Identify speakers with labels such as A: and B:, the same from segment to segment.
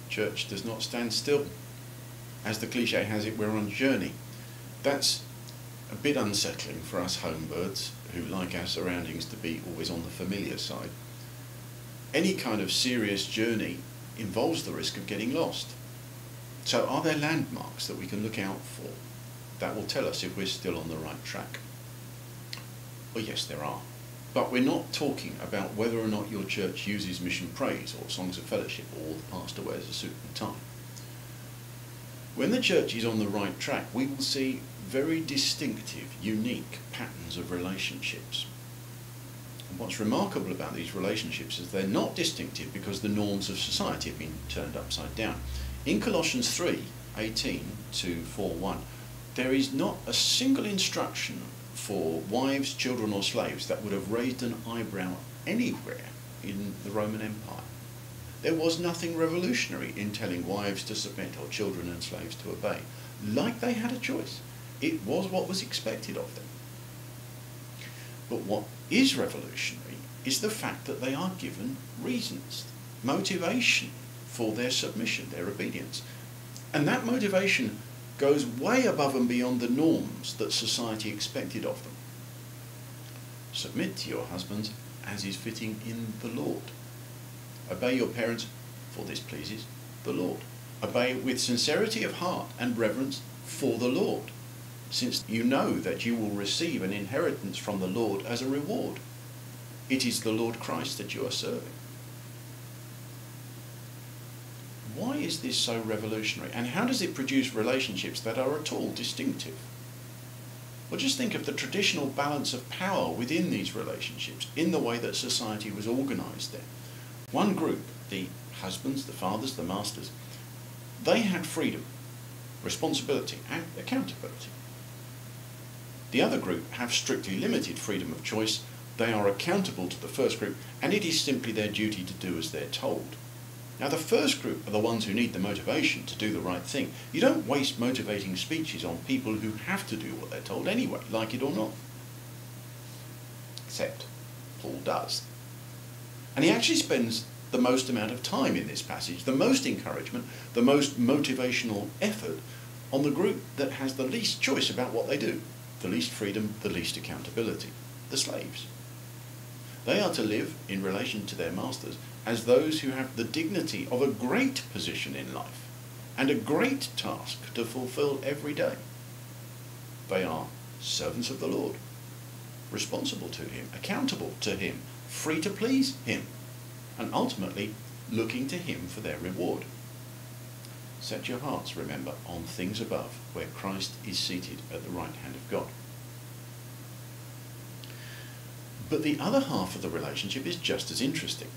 A: Church does not stand still. As the cliche has it, we're on a journey. That's a bit unsettling for us homebirds who like our surroundings to be always on the familiar side. Any kind of serious journey involves the risk of getting lost. So are there landmarks that we can look out for that will tell us if we're still on the right track? Well, yes, there are. But we're not talking about whether or not your church uses mission praise or songs of fellowship or the pastor wears a suit and tie. When the church is on the right track, we will see very distinctive, unique patterns of relationships. And what's remarkable about these relationships is they're not distinctive because the norms of society have been turned upside down. In Colossians 3:18 to 4:1, there is not a single instruction for wives, children or slaves that would have raised an eyebrow anywhere in the Roman Empire. There was nothing revolutionary in telling wives to submit or children and slaves to obey. Like they had a choice. It was what was expected of them. But what is revolutionary is the fact that they are given reasons, motivation for their submission, their obedience. And that motivation goes way above and beyond the norms that society expected of them. Submit to your husbands as is fitting in the Lord. Obey your parents, for this pleases the Lord. Obey with sincerity of heart and reverence for the Lord, since you know that you will receive an inheritance from the Lord as a reward. It is the Lord Christ that you are serving. Why is this so revolutionary, and how does it produce relationships that are at all distinctive? Well, just think of the traditional balance of power within these relationships in the way that society was organised then. One group, the husbands, the fathers, the masters, they had freedom, responsibility and accountability. The other group have strictly limited freedom of choice. They are accountable to the first group, and it is simply their duty to do as they're told. Now, the first group are the ones who need the motivation to do the right thing. You don't waste motivating speeches on people who have to do what they're told anyway, like it or not. Except Paul does. And he actually spends the most amount of time in this passage, the most encouragement, the most motivational effort on the group that has the least choice about what they do, the least freedom, the least accountability, the slaves. They are to live in relation to their masters as those who have the dignity of a great position in life and a great task to fulfill every day. They are servants of the Lord, responsible to him, accountable to him, free to please him, and ultimately looking to him for their reward. Set your hearts, remember, on things above, where Christ is seated at the right hand of God. But the other half of the relationship is just as interesting.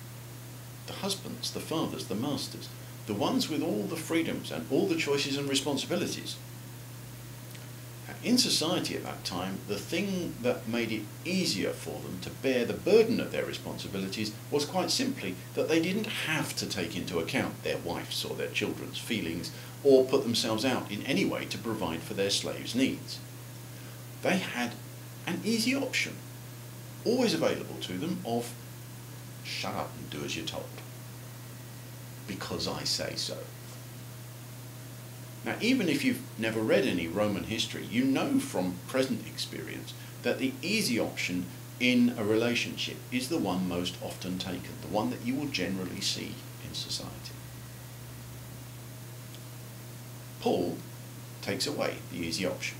A: The husbands, the fathers, the masters, the ones with all the freedoms and all the choices and responsibilities. In society at that time, the thing that made it easier for them to bear the burden of their responsibilities was quite simply that they didn't have to take into account their wife's or their children's feelings or put themselves out in any way to provide for their slaves' needs. They had an easy option, always available to them, of shut up and do as you're told, because I say so. Now, even if you've never read any Roman history, you know from present experience that the easy option in a relationship is the one most often taken, the one that you will generally see in society. Paul takes away the easy option.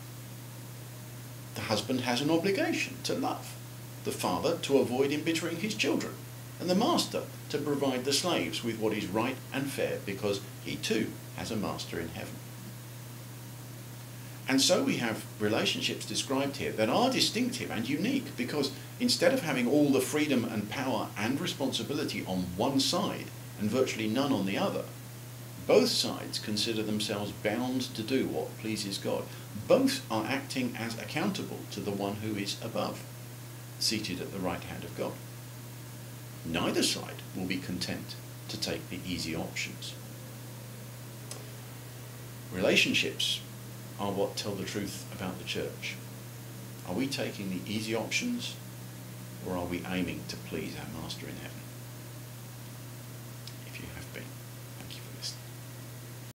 A: The husband has an obligation to love, the father to avoid embittering his children, and the master to provide the slaves with what is right and fair, because he too has a master in heaven. And so we have relationships described here that are distinctive and unique, because instead of having all the freedom and power and responsibility on one side and virtually none on the other, both sides consider themselves bound to do what pleases God. Both are acting as accountable to the one who is above, seated at the right hand of God. Neither side will be content to take the easy options. Relationships are what tell the truth about the church. Are we taking the easy options, or are we aiming to please our Master in heaven?